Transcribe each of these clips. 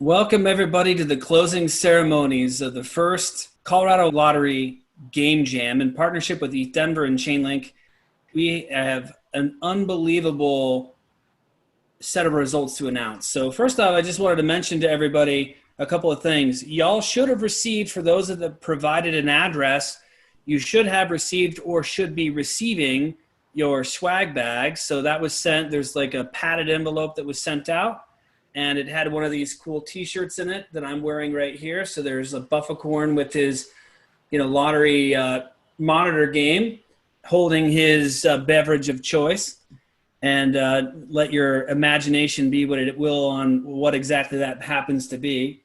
Welcome everybody to the closing ceremonies of the first Colorado Lottery Game Jam in partnership with ETHDenver and Chainlink. We have an unbelievable set of results to announce. So first off, I just wanted to mention to everybody a couple of things. Y'all should have received, for those that provided an address, you should have received or should be receiving your swag bag. So that was sent. There's like a padded envelope that was sent out, and it had one of these cool t-shirts in it that I'm wearing right here. So there's a Bufficorn with his, lottery monitor game, holding his beverage of choice, and let your imagination be what it will on what exactly that happens to be.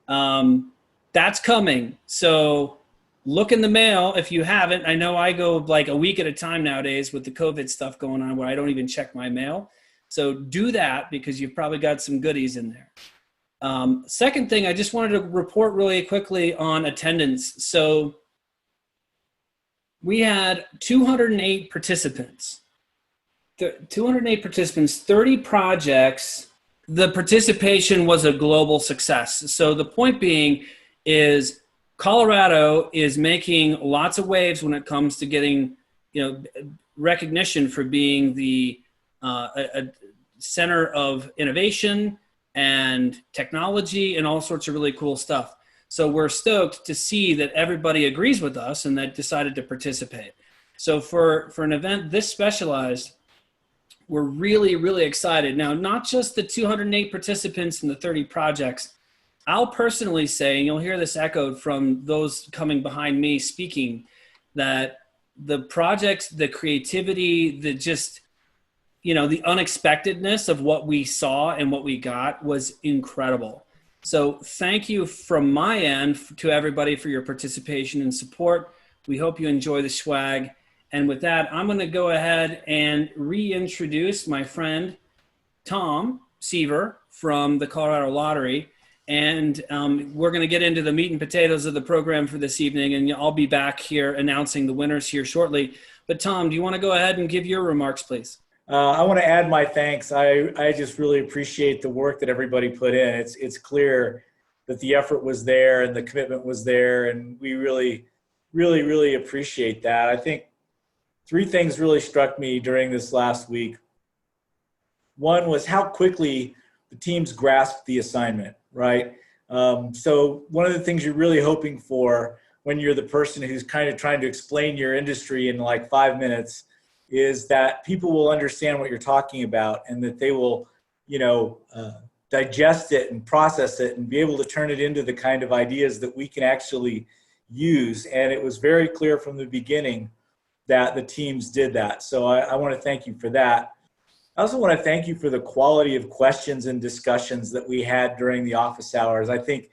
That's coming. So look in the mail if you haven't. I know I go like a week at a time nowadays with the COVID stuff going on where I don't even check my mail. So do that because you've probably got some goodies in there. Second thing, I just wanted to report really quickly on attendance. So we had 208 participants. 208 participants, 30 projects. The participation was a global success. So the point being is Colorado is making lots of waves when it comes to getting, recognition for being the a center of innovation and technology and all sorts of really cool stuff. So we're stoked to see that everybody agrees with us and that decided to participate. So for an event this specialized, we're really, really excited. Now, not just the 208 participants and the 30 projects. I'll personally say, and you'll hear this echoed from those coming behind me speaking, that the projects, the creativity, the unexpectedness of what we saw and what we got was incredible. So thank you from my end to everybody for your participation and support. We hope you enjoy the swag. And with that, I'm going to go ahead and reintroduce my friend, Tom Seaver from the Colorado Lottery. And we're going to get into the meat and potatoes of the program for this evening. And I'll be back here announcing the winners here shortly. But Tom, do you want to go ahead and give your remarks, please? I want to add my thanks. I just really appreciate the work that everybody put in. It's clear that the effort was there and the commitment was there, and we really, really, really appreciate that. I think three things really struck me during this last week. One was how quickly the teams grasped the assignment, right? So one of the things you're really hoping for when you're the person who's kind of trying to explain your industry in like 5 minutes is that people will understand what you're talking about and that they will, digest it and process it and be able to turn it into the kind of ideas that we can actually use. And it was very clear from the beginning that the teams did that. So I want to thank you for that. I also want to thank you for the quality of questions and discussions that we had during the office hours. I think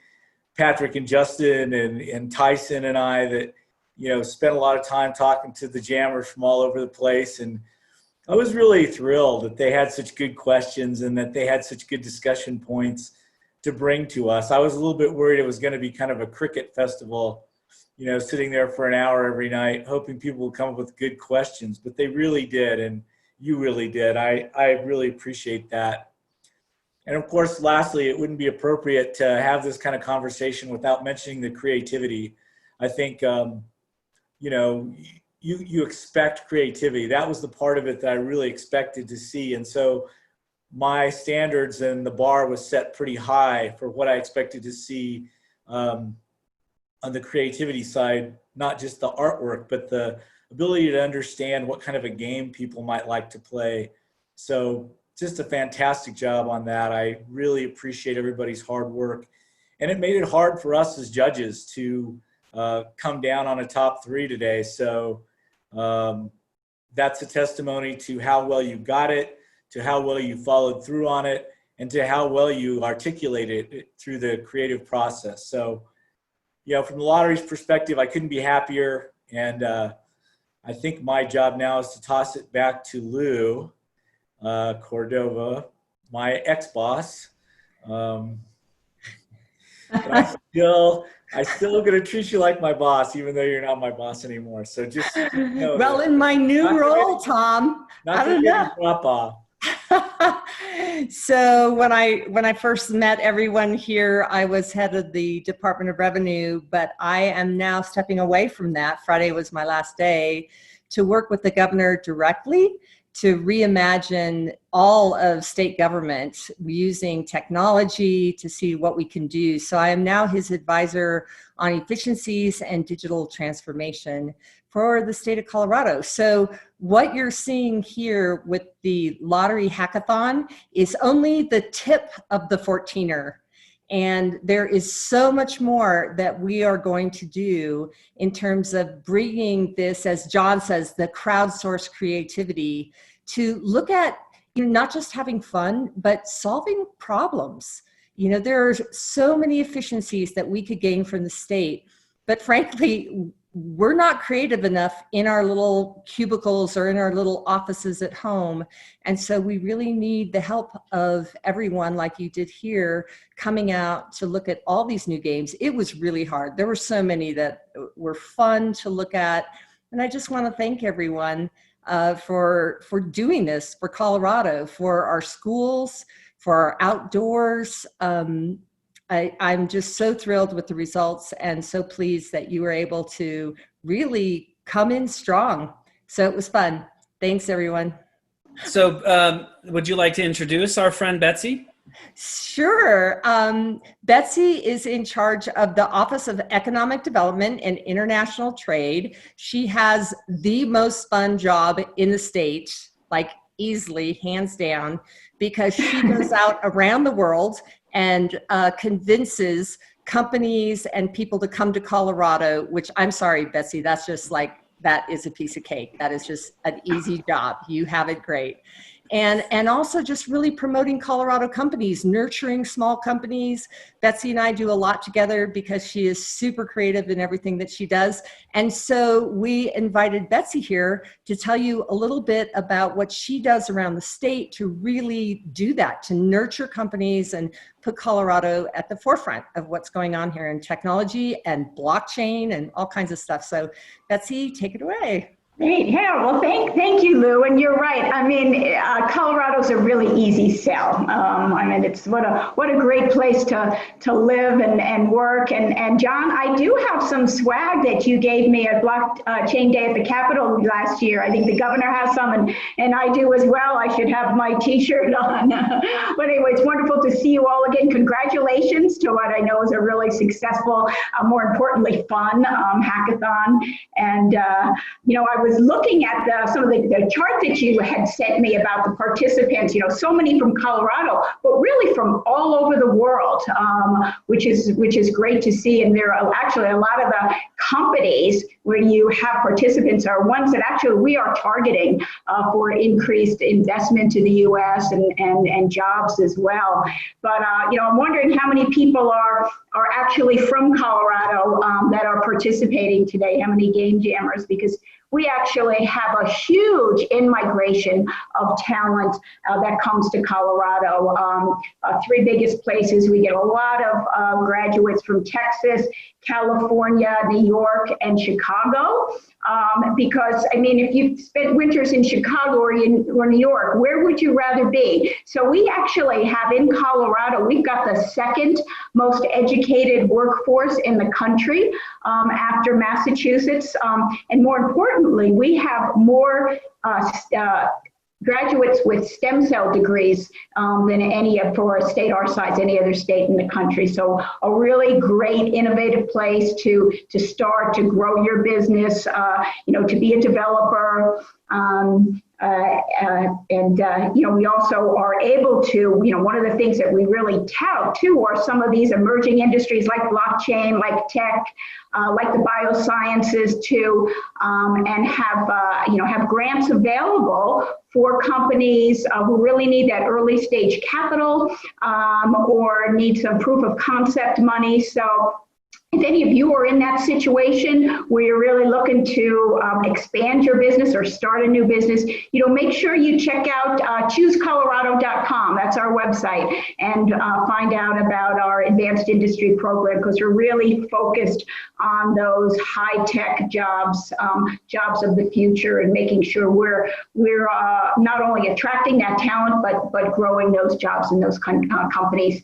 Patrick and Justin and Tyson and I that spent a lot of time talking to the jammers from all over the place. And I was really thrilled that they had such good questions and that they had such good discussion points to bring to us. I was a little bit worried it was going to be kind of a cricket festival, sitting there for an hour every night, hoping people would come up with good questions, but they really did. And you really did. I really appreciate that. And of course, lastly, it wouldn't be appropriate to have this kind of conversation without mentioning the creativity. I think, you expect creativity. That was the part of it that I really expected to see. And so my standards and the bar was set pretty high for what I expected to see on the creativity side, not just the artwork, but the ability to understand what kind of a game people might like to play. So just a fantastic job on that. I really appreciate everybody's hard work. And it made it hard for us as judges to come down on a top three today. So that's a testimony to how well you got it, to how well you followed through on it, and to how well you articulated it through the creative process. So, from the lottery's perspective, I couldn't be happier. And I think my job now is to toss it back to Lou Cordova, my ex-boss. I still gonna treat you like my boss, even though you're not my boss anymore. So just well, in my new role, Tom, I don't know. Drop off. So when I first met everyone here, I was head of the Department of Revenue, but I am now stepping away from that. Friday was my last day to work with the governor directly to reimagine all of state government using technology to see what we can do. So I am now his advisor on efficiencies and digital transformation for the state of Colorado. So what you're seeing here with the lottery hackathon is only the tip of the 14er. And there is so much more that we are going to do in terms of bringing this, as John says, the crowdsourced creativity to look at, not just having fun, but solving problems. There are so many efficiencies that we could gain from the state, but frankly, we're not creative enough in our little cubicles or in our little offices at home. And so we really need the help of everyone, like you did here, coming out to look at all these new games. It was really hard. There were so many that were fun to look at. And I just want to thank everyone for doing this, for Colorado, for our schools, for our outdoors. I'm just so thrilled with the results and so pleased that you were able to really come in strong. So it was fun. Thanks, everyone. So would you like to introduce our friend Betsy? Sure. Betsy is in charge of the Office of Economic Development and International Trade. She has the most fun job in the state, like easily, hands down, because she goes out around the world and convinces companies and people to come to Colorado, which I'm sorry, Betsy, that's just like, that is a piece of cake. That is just an easy job. You have it great. And also just really promoting Colorado companies, nurturing small companies. Betsy and I do a lot together because she is super creative in everything that she does. And so we invited Betsy here to tell you a little bit about what she does around the state to really do that, to nurture companies and put Colorado at the forefront of what's going on here in technology and blockchain and all kinds of stuff. So Betsy, take it away. Great. Yeah. Well, thank you, Lou. And you're right. I mean, Colorado's a really easy sell. I mean, it's what a great place to live and work. And John, I do have some swag that you gave me at Blockchain Day at the Capitol last year. I think the governor has some, and I do as well. I should have my T-shirt on. But anyway, it's wonderful to see you all again. Congratulations to what I know is a really successful, more importantly, fun hackathon. And I was looking at some of the chart that you had sent me about the participants, so many from Colorado, but really from all over the world, which is great to see. And there are actually a lot of the companies where you have participants are ones that actually we are targeting for increased investment to the U.S. and jobs as well. But I'm wondering how many people are actually from Colorado that are participating today. How many game jammers? Because we actually have a huge in-migration of talent that comes to Colorado. Three biggest places, we get a lot of graduates from Texas, California, New York, and Chicago. Because, I mean, if you've spent winters in Chicago or New York, where would you rather be? So we actually have in Colorado, we've got the second most educated workforce in the country after Massachusetts. And more importantly, we have more graduates with stem cell degrees than any for a state our size, any other state in the country. So a really great, innovative place to start, to grow your business, to be a developer. We also are able to, one of the things that we really tout too are some of these emerging industries like blockchain, like tech, like the biosciences too, and have grants available for companies who really need that early stage capital or need some proof of concept money. So If any of you are in that situation where you're really looking to expand your business or start a new business, make sure you check out choosecolorado.com. That's our website, and find out about our advanced industry program, because we're really focused on those high-tech jobs, jobs of the future, and making sure we're not only attracting that talent, but growing those jobs in those companies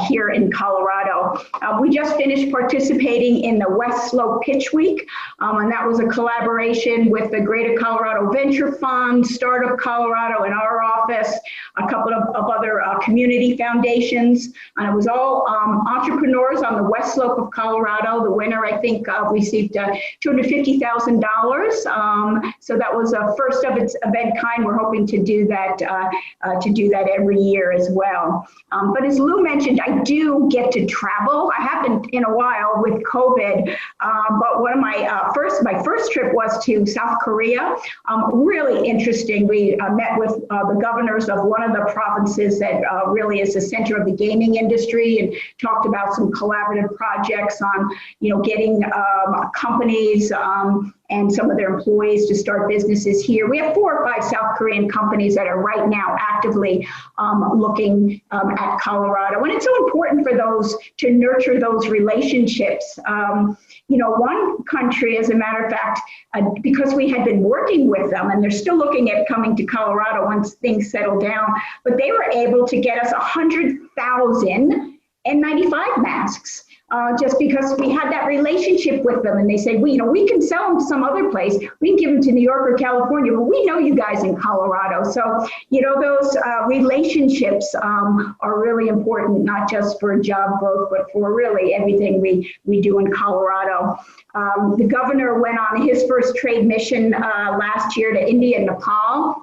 here in Colorado. We just finished participating in the West Slope Pitch Week, and that was a collaboration with the Greater Colorado Venture Fund, Startup Colorado, and our office, a couple of other community foundations, and it was all entrepreneurs on the West Slope of Colorado. The winner, I think, received $250,000. So that was a first of its event kind. We're hoping to do that every year as well. But as Lou mentioned, I do get to travel. I haven't in a while with COVID, but one of my first trip was to South Korea. Really interesting. We met with the governors of one of the provinces that really is the center of the gaming industry, and talked about some collaborative projects on, getting companies and some of their employees to start businesses here. We have 4 or 5 South Korean companies that are right now actively looking at Colorado. And it's so important for those to nurture those relationships. One country, as a matter of fact, because we had been working with them, and they're still looking at coming to Colorado once things settle down, but they were able to get us 100,000 N95 masks. Just because we had that relationship with them, and they say, we can sell them to some other place. We can give them to New York or California, but we know you guys in Colorado. So, those relationships are really important, not just for job growth, but for really everything we do in Colorado. The governor went on his first trade mission last year to India and Nepal.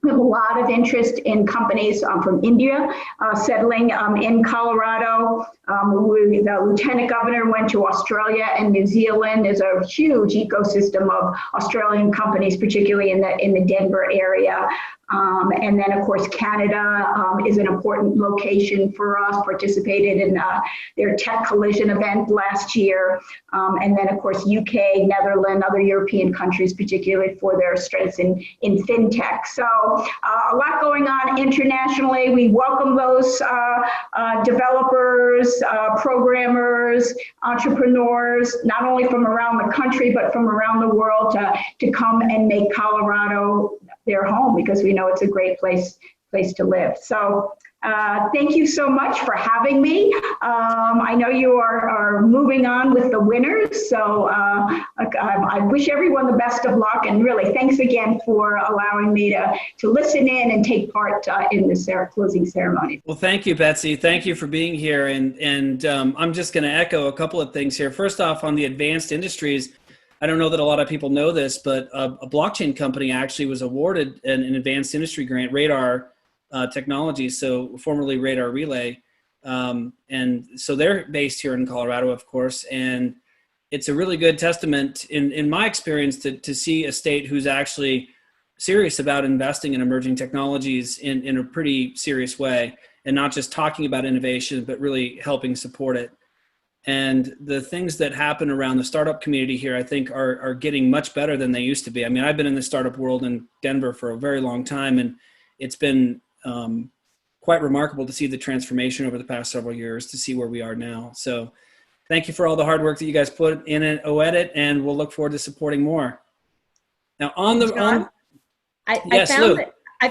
We have a lot of interest in companies from India settling in Colorado. The lieutenant governor went to Australia and New Zealand. There's a huge ecosystem of Australian companies, particularly in the Denver area. And then, of course, Canada is an important location for us, participated in their Tech Collision event last year. And then, of course, UK, Netherlands, other European countries, particularly for their strengths in fintech. So a lot going on internationally. We welcome those developers, programmers, entrepreneurs, not only from around the country, but from around the world to come and make Colorado their home, because we know it's a great place to live. So thank you so much for having me. I know you are moving on with the winners, so I wish everyone the best of luck, and really thanks again for allowing me to listen in and take part in the closing ceremony. Well, thank you, Betsy. Thank you for being here. And I'm just going to echo a couple of things here. First off, on the advanced industries, I don't know that a lot of people know this, but a blockchain company actually was awarded an advanced industry grant, Radar Technologies, so formerly Radar Relay. And so they're based here in Colorado, of course. And it's a really good testament, in my experience, to see a state who's actually serious about investing in emerging technologies in a pretty serious way, and not just talking about innovation, but really helping support it. And the things that happen around the startup community here, I think, are getting much better than they used to be. I mean, I've been in the startup world in Denver for a very long time, and it's been quite remarkable to see the transformation over the past several years, to see where we are now. So thank you for all the hard work that you guys put in at OEdit, and we'll look forward to supporting more. Now I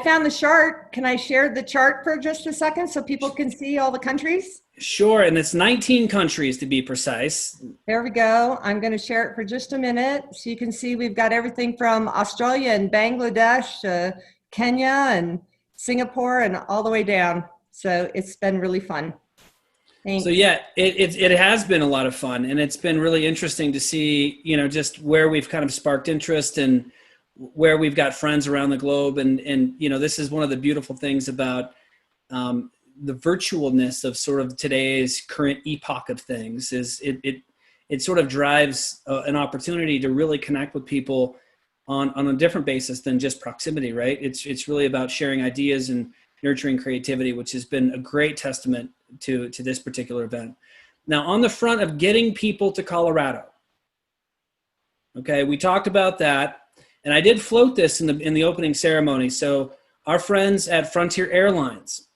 found the chart. Can I share the chart for just a second so people can see all the countries? Sure, and it's 19 countries to be precise. There we go. I'm going to share it for just a minute. So you can see we've got everything from Australia and Bangladesh to Kenya and Singapore and all the way down. So it's been really fun. Thanks. So yeah, it has been a lot of fun, and it's been really interesting to see, just where we've kind of sparked interest and where we've got friends around the globe. And this is one of the beautiful things about the virtualness of sort of today's current epoch of things, is it sort of drives an opportunity to really connect with people on a different basis than just proximity, right? It's really about sharing ideas and nurturing creativity, which has been a great testament to this particular event. Now, on the front of getting people to Colorado, okay, we talked about that, and I did float this in the opening ceremony. So our friends at Frontier Airlines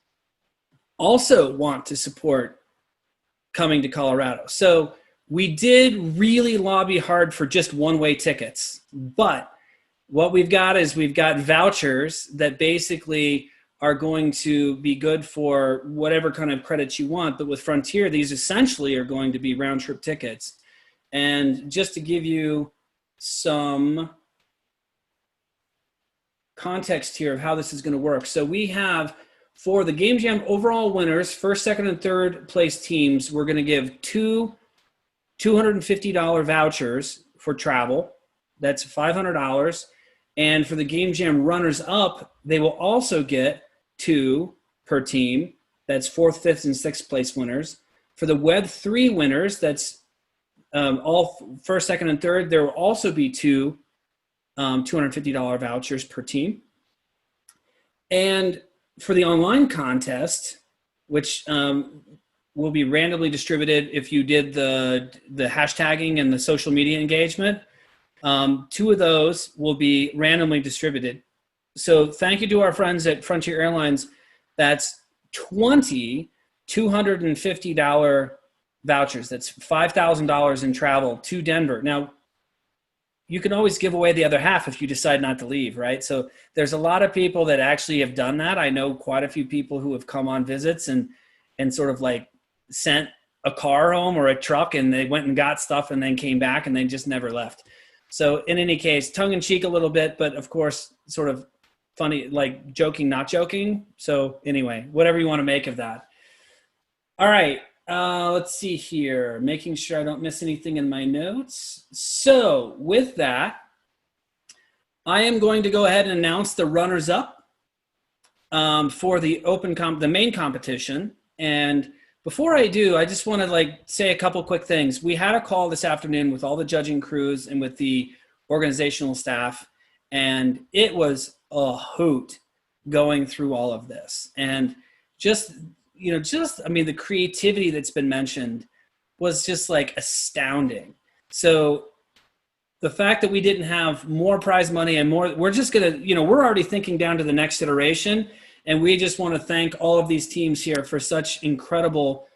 also want to support coming to Colorado. So we did really lobby hard for just one-way tickets, but what we've got is we've got vouchers that basically are going to be good for whatever kind of credits you want. But with Frontier, these essentially are going to be round-trip tickets. And just to give you some context here of how this is going to work. So we have, for the GameJam overall winners, first, second, and third place teams, we're going to give two $250 vouchers for travel. That's $500. And for the GameJam runners up, they will also get 2 per team. That's fourth, fifth, and sixth place winners. For the Web3 winners, that's all first, second, and third, there will also be 2 $250 vouchers per team. And for the online contest, which will be randomly distributed if you did the hashtagging and the social media engagement, 2 of those will be randomly distributed. So thank you to our friends at Frontier Airlines. That's 20 $250 vouchers. That's $5,000 in travel to Denver. Now, you can always give away the other half if you decide not to leave, right? So there's a lot of people that actually have done that. I know quite a few people who have come on visits and sort of like sent a car home or a truck, and they went and got stuff and then came back and they just never left. So in any case, tongue in cheek a little bit, but of course, sort of funny, like joking, not joking. So anyway, whatever you want to make of that. All right. Let's see here, making sure I don't miss anything in my notes. So with that, I am going to go ahead and announce the runners up for the the main competition. And before I do, I just want to say a couple quick things. We had a call this afternoon with all the judging crews and with the organizational staff, and it was a hoot going through all of this. And the creativity that's been mentioned was just like astounding. So the fact that we didn't have more prize money and more, we're just going to, we're already thinking down to the next iteration. And we just want to thank all of these teams here for such incredible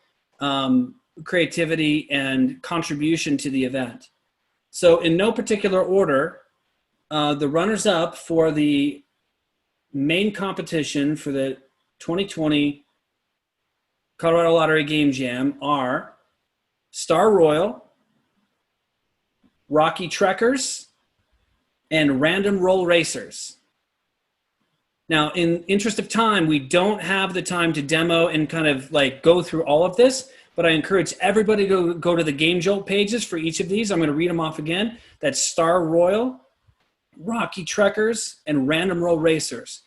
creativity and contribution to the event. So in no particular order, the runners up for the main competition for the 2020 Colorado Lottery Game Jam are Star Royal, Rocky Trekkers, and Random Roll Racers. Now, in interest of time, we don't have the time to demo and kind of go through all of this, but I encourage everybody to go to the Game Jolt pages for each of these. I'm going to read them off again. That's Star Royal, Rocky Trekkers, and Random Roll Racers.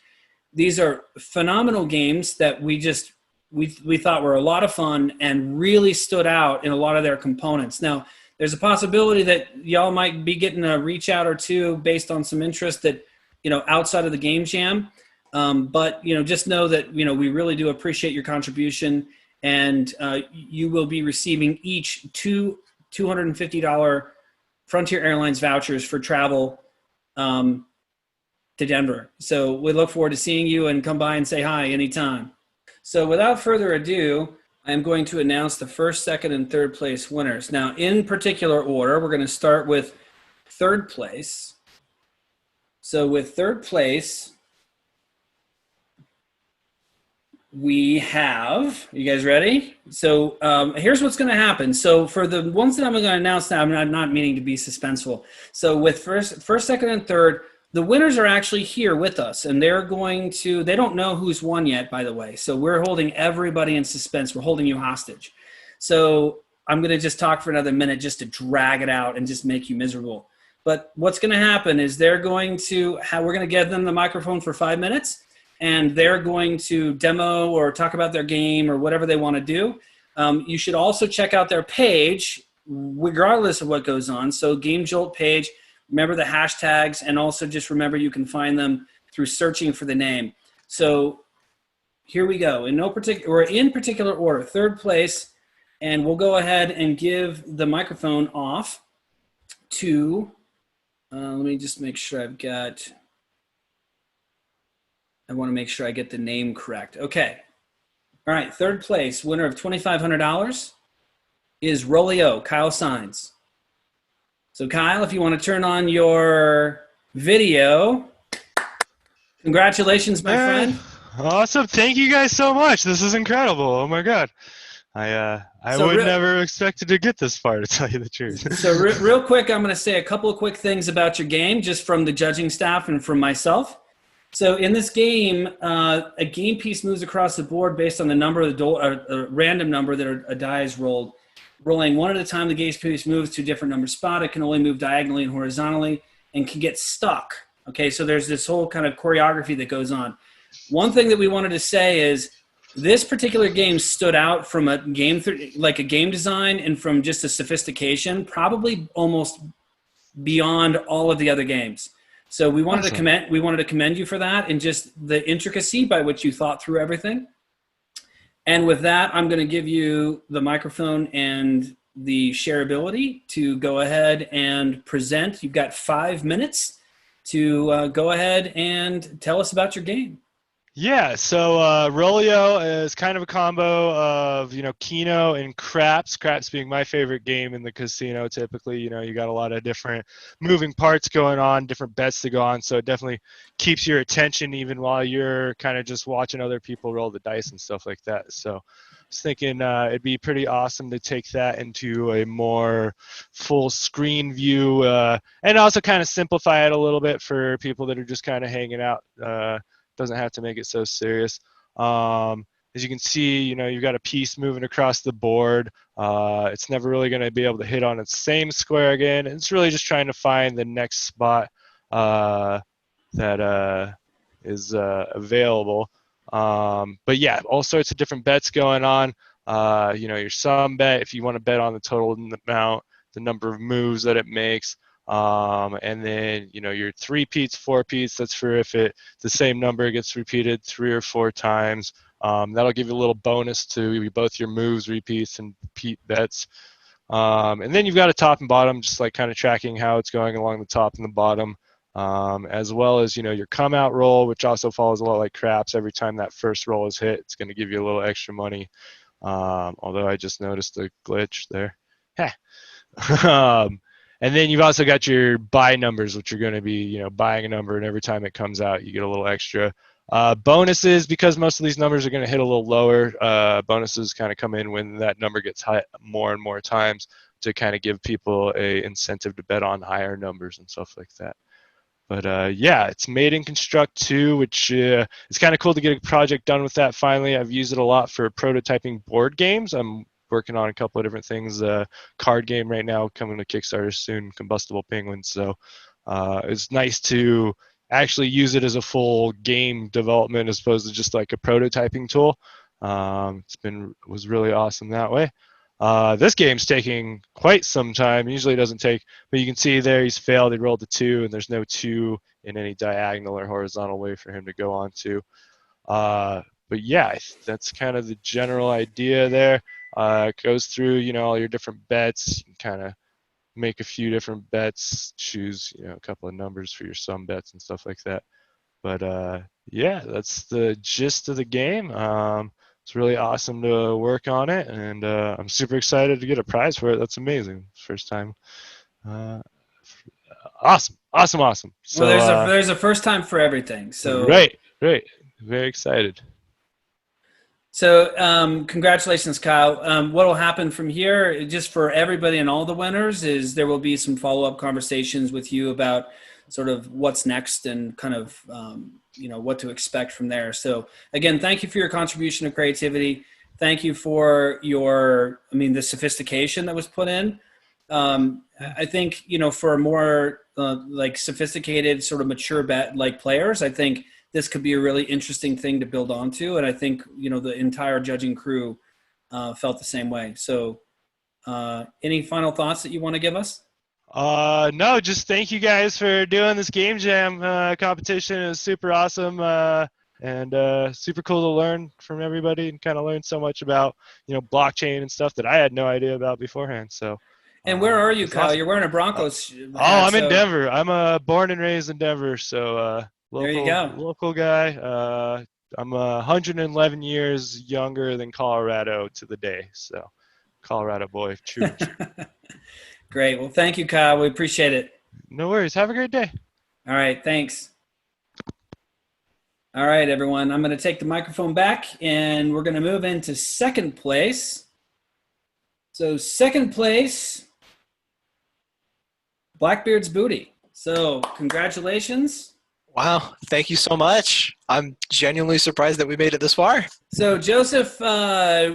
These are phenomenal games that we thought were a lot of fun and really stood out in a lot of their components. Now, there's a possibility that y'all might be getting a reach out or two based on some interest that, outside of the Game Jam. But, just know that, we really do appreciate your contribution, and you will be receiving each 2 $250 Frontier Airlines vouchers for travel to Denver. So we look forward to seeing you, and come by and say hi anytime. So without further ado, I'm going to announce the first, second, and third place winners. Now, in particular order, we're going to start with third place. So with third place, we have, you guys ready? So here's what's going to happen. So for the ones that I'm going to announce now, I'm not meaning to be suspenseful. So with first, second, and third, the winners are actually here with us, and they're going to, they don't know who's won yet, by the way. So we're holding everybody in suspense. We're holding you hostage. So I'm going to just talk for another minute just to drag it out and just make you miserable. But what's going to happen is we're going to give them the microphone for 5 minutes, and they're going to demo or talk about their game or whatever they want to do. You should also check out their page, regardless of what goes on. So Game Jolt page, remember the hashtags, and also just remember you can find them through searching for the name. So here we go. In particular order. Third place, And we'll go ahead and give the microphone off to, let me just make sure I want to make sure I get the name correct. Okay. All right. Third place, winner of $2,500 is Rolio, Kyle Signs. So Kyle, if you want to turn on your video, congratulations, my friend. Awesome. Thank you guys so much. This is incredible. Oh my God. I would never expected to get this far, to tell you the truth. So real quick, I'm going to say a couple of quick things about your game, just from the judging staff and from myself. So in this game, a game piece moves across the board based on the number of a random number that a die is rolled. Rolling one at a time, the game piece moves to a different number spot. It can only move diagonally and horizontally and can get stuck. Okay, so there's this whole kind of choreography that goes on. One thing that we wanted to say is this particular game stood out from a game design and from just a sophistication, probably almost beyond all of the other games. So we wanted to commend you for that and just the intricacy by which you thought through everything. And with that, I'm going to give you the microphone and the shareability to go ahead and present. You've got 5 minutes to go ahead and tell us about your game. Yeah, so Rolio is kind of a combo of, Keno and Craps. Craps being my favorite game in the casino. Typically, you got a lot of different moving parts going on, different bets to go on. So it definitely keeps your attention even while you're kind of just watching other people roll the dice and stuff like that. So I was thinking it'd be pretty awesome to take that into a more full screen view and also kind of simplify it a little bit for people that are just kind of hanging out. Doesn't have to make it so serious. As you can see, you've got a piece moving across the board. It's never really going to be able to hit on its same square again. It's really just trying to find the next spot that is available. But yeah, all sorts of different bets going on. Your sum bet, if you want to bet on the total amount, the number of moves that it makes. And then your 3-peats, 4-peats, that's for if the same number gets repeated 3 or 4 times. That'll give you a little bonus to both your moves, repeats, and repeat bets. And then you've got a top and bottom, just like kind of tracking how it's going along the top and the bottom, as well as your come out roll, which also follows a lot like Craps. Every time that first roll is hit, it's going to give you a little extra money. Although I just noticed a glitch there. And then you've also got your buy numbers, which are going to be, buying a number, and every time it comes out, you get a little extra. Bonuses, because most of these numbers are going to hit a little lower, bonuses kind of come in when that number gets hit more and more times to kind of give people a incentive to bet on higher numbers and stuff like that. But yeah, it's made in Construct 2, which it's kind of cool to get a project done with that finally. I've used it a lot for prototyping board games. I'm working on a couple of different things. Card game right now coming to Kickstarter soon, Combustible Penguins. So it's nice to actually use it as a full game development as opposed to just like a prototyping tool. Was really awesome that way. This game's taking quite some time. Usually it doesn't take, but you can see there he's failed. He rolled a 2, and there's no 2 in any diagonal or horizontal way for him to go on to. But yeah, that's kind of the general idea there. It goes through, all your different bets. You can kind of make a few different bets, choose, a couple of numbers for your sum bets and stuff like that. But yeah, that's the gist of the game. It's really awesome to work on it, and I'm super excited to get a prize for it. That's amazing. First time. Awesome. So, well, there's a first time for everything. So right. Very excited. So congratulations, Kyle. What will happen from here, just for everybody and all the winners, is there will be some follow-up conversations with you about sort of what's next and kind of, what to expect from there. So again, thank you for your contribution to creativity. Thank you for the sophistication that was put in. I think, for more sophisticated, sort of mature players, I think this could be a really interesting thing to build onto. And I think, the entire judging crew felt the same way. So any final thoughts that you want to give us? No, just thank you guys for doing this Game Jam competition. It was super awesome. and super cool to learn from everybody and kind of learn so much about, blockchain and stuff that I had no idea about beforehand. So. And where are you, It's Kyle? awesome. You're wearing a Broncos hat. I'm in so- Denver. I'm born and raised in Denver, so There you go. local guy. I'm 111 years younger than Colorado to the day, so Colorado boy, true. Great. Well, thank you, Kyle. We appreciate it. No worries. Have a great day. All right. Thanks. All right, everyone. I'm going to take the microphone back, and we're going to move into second place. So second place, Blackbeard's Booty. So congratulations. Wow, thank you so much. I'm genuinely surprised that we made it this far. So Josef,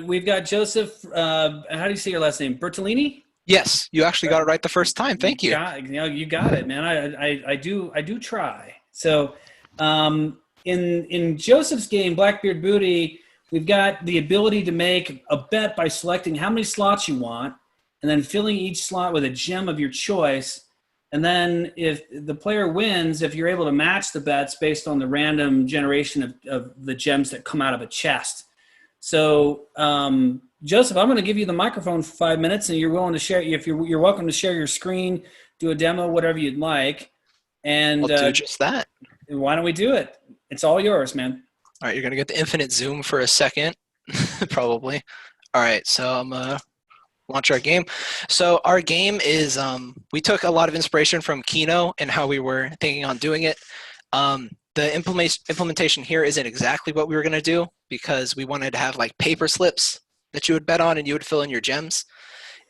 we've got Josef, how do you say your last name? Bertolini? Yes, you actually got it right the first time. Thank you. You got it, man. I do try. So in Josef's game, Blackbeard Booty, we've got the ability to make a bet by selecting how many slots you want and then filling each slot with a gem of your choice. And then if the player wins, if you're able to match the bets based on the random generation of the gems that come out of a chest. So, Josef, I'm going to give you the microphone for 5 minutes, and you're willing to share. If you're welcome to share your screen, do a demo, whatever you'd like. And I'll do just that. Why don't we do it? It's all yours, man. All right, you're going to get the infinite zoom for a second, probably. All right, so I'm launch our game. So our game is, we took a lot of inspiration from Keno and how we were thinking on doing it. The implementation here isn't exactly what we were going to do because we wanted to have like paper slips that you would bet on and you would fill in your gems.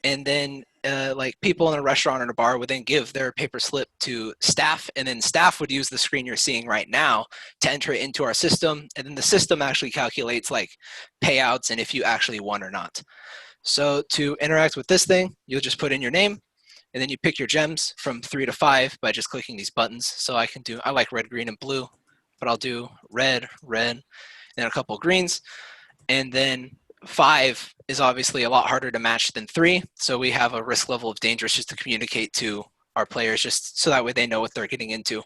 And then like people in a restaurant or a bar would then give their paper slip to staff, and then staff would use the screen you're seeing right now to enter it into our system. And then the system actually calculates like payouts and if you actually won or not. So to interact with this thing, you'll just put in your name, and then you pick your gems from 3 to 5 by just clicking these buttons. So I like red, green, and blue, but I'll do red, and a couple of greens. And then 5 is obviously a lot harder to match than 3. So we have a risk level of dangerous just to communicate to our players, just so that way they know what they're getting into.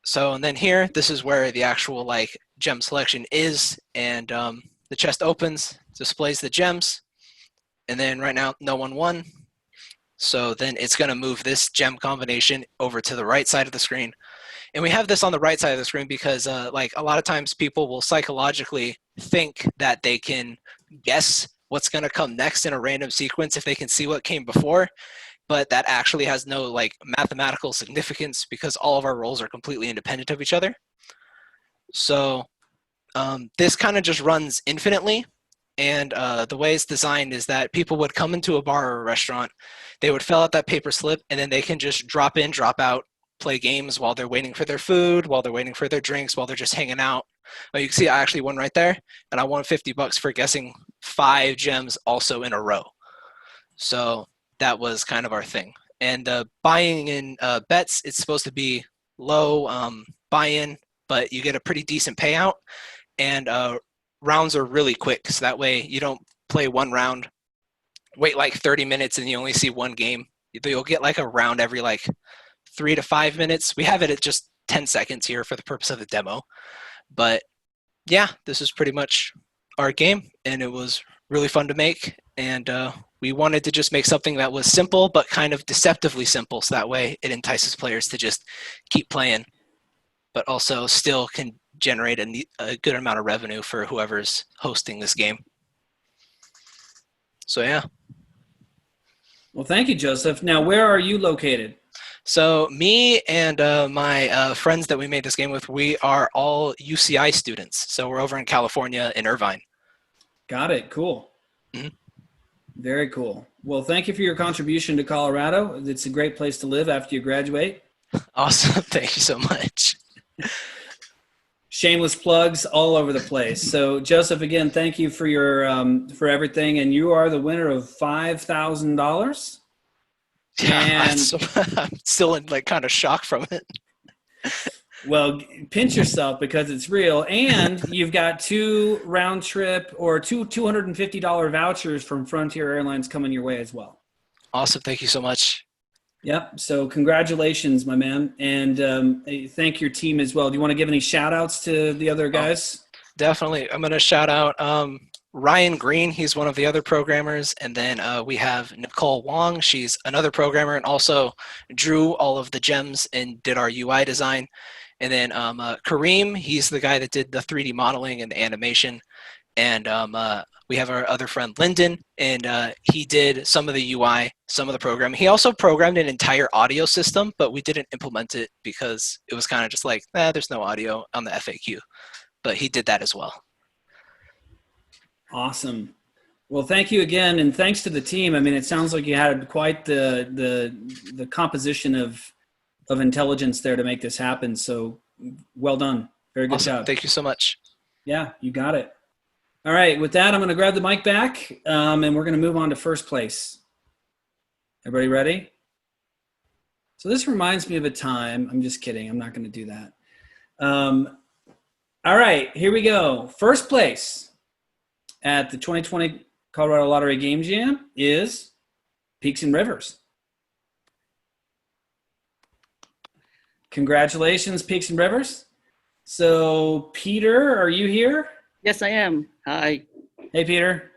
So, and then here, this is where the actual like gem selection is, and the chest opens, displays the gems, and then right now no one won. So then it's going to move this gem combination over to the right side of the screen. And we have this on the right side of the screen because like a lot of times people will psychologically think that they can guess what's going to come next in a random sequence if they can see what came before. But that actually has no like mathematical significance because all of our rolls are completely independent of each other. So this kind of just runs infinitely. And the way it's designed is that people would come into a bar or a restaurant, they would fill out that paper slip, and then they can just drop in, drop out, play games while they're waiting for their food, while they're waiting for their drinks, while they're just hanging out. Well, you can see I actually won right there, and I won $50 for guessing 5 gems also in a row. So that was kind of our thing. And buying in bets, it's supposed to be low buy-in, but you get a pretty decent payout. And rounds are really quick, so that way you don't play one round, wait like 30 minutes, and you only see one game. You'll get like a round every like 3 to 5 minutes. We have it at just 10 seconds here for the purpose of the demo. But yeah, this is pretty much our game, and it was really fun to make. And we wanted to just make something that was simple, but kind of deceptively simple, so that way it entices players to just keep playing, but also still can generate a good amount of revenue for whoever's hosting this game. So yeah. Well, thank you, Josef. Now, where are you located? So me and my friends that we made this game with, we are all UCI students. So we're over in California in Irvine. Got it. Cool. Mm-hmm. Very cool. Well, thank you for your contribution to Colorado. It's a great place to live after you graduate. Awesome. Thank you so much. Shameless plugs all over the place. So, Josef, again, thank you for your for everything, and you are the winner of $5,000. Yeah, And I'm still in like kind of shock from it. well, pinch yourself because it's real, and you've got 2 round trip or two $250 vouchers from Frontier Airlines coming your way as well. Awesome. Thank you so much. Yep. So congratulations, my man. And thank your team as well. Do you want to give any shout outs to the other guys? Definitely. I'm going to shout out Ryan Green. He's one of the other programmers. And then we have Nicole Wong. She's another programmer and also drew all of the gems and did our UI design. And then Kareem, he's the guy that did the 3D modeling and the animation. And we have our other friend Lyndon, and he did some of the UI, some of the programming. He also programmed an entire audio system, but we didn't implement it because it was kind of just like, there's no audio on the FAQ. But he did that as well. Awesome. Well, thank you again, and thanks to the team. I mean, it sounds like you had quite the composition of intelligence there to make this happen. So well done. Very good Awesome. job. Thank you so much. Yeah, you got it. All right, with that, I'm going to grab the mic back, and we're going to move on to first place. Everybody ready? So this reminds me of a time. I'm just kidding. I'm not going to do that. All right, here we go. First place at the 2020 Colorado Lottery Game Jam is Peaks and Rivers. Congratulations, Peaks and Rivers. So, Peter, are you here? Yes, I am. Hi. Hey, Peter.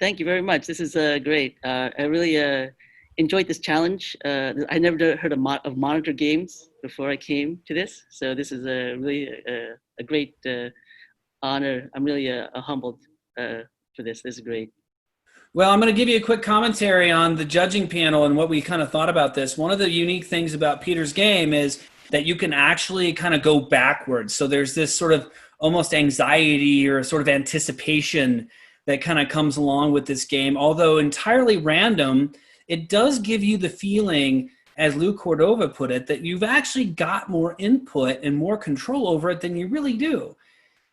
Thank you very much. This is great. I really enjoyed this challenge. I never heard of monitor games before I came to this. So this is really a great honor. I'm really humbled for this. This is great. Well, I'm going to give you a quick commentary on the judging panel and what we kind of thought about this. One of the unique things about Peter's game is that you can actually kind of go backwards. So there's this sort of almost anxiety or sort of anticipation that kind of comes along with this game. Although entirely random, it does give you the feeling, as Lou Cordova put it, that you've actually got more input and more control over it than you really do.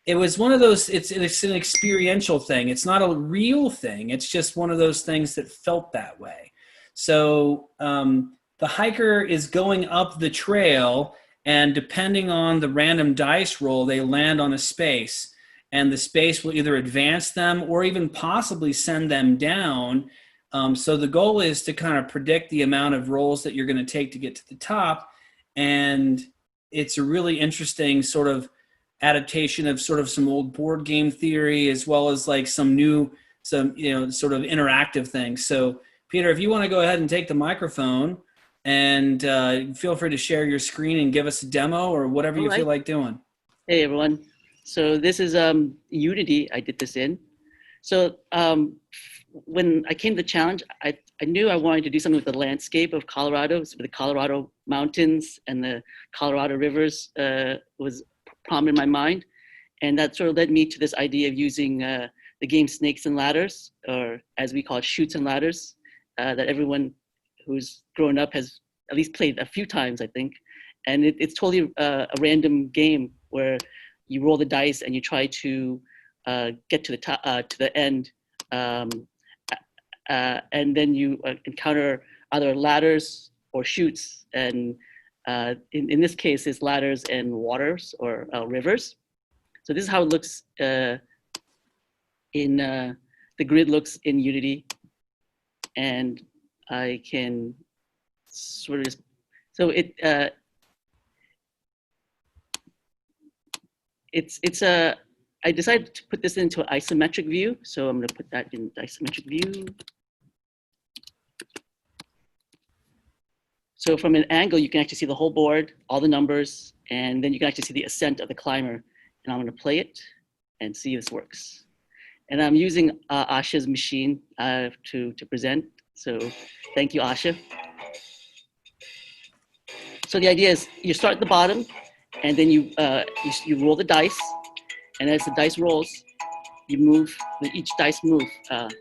It was one of those, it's an experiential thing. It's not a real thing. It's just one of those things that felt that way. So the hiker is going up the trail, and depending on the random dice roll, they land on a space. And the space will either advance them or even possibly send them down. So the goal is to kind of predict the amount of rolls that you're going to take to get to the top. And it's a really interesting sort of adaptation of sort of some old board game theory, as well as like some sort of interactive things. So Peter, if you want to go ahead and take the microphone and feel free to share your screen and give us a demo or whatever you feel like doing. Hey everyone. So this is Unity I did this in. So when I came to the challenge, I knew I wanted to do something with the landscape of Colorado, so the Colorado mountains and the Colorado rivers was prominent in my mind. And that sort of led me to this idea of using the game Snakes and Ladders, or as we call it, Chutes and Ladders, that everyone who's grown up has at least played a few times, I think. And it's totally a random game where you roll the dice and you try to get to the top, to the end, and then you encounter either ladders or chutes. And in this case, it's ladders and waters or rivers. So this is how it looks the grid looks in Unity, and I can sort of just, so I decided to put this into an isometric view. So I'm going to put that in isometric view. So from an angle, you can actually see the whole board, all the numbers, and then you can actually see the ascent of the climber. And I'm going to play it and see if this works. And I'm using Asha's machine to present. So thank you, Asha. So the idea is you start at the bottom, and then you roll the dice. And as the dice rolls, you move, each dice move. And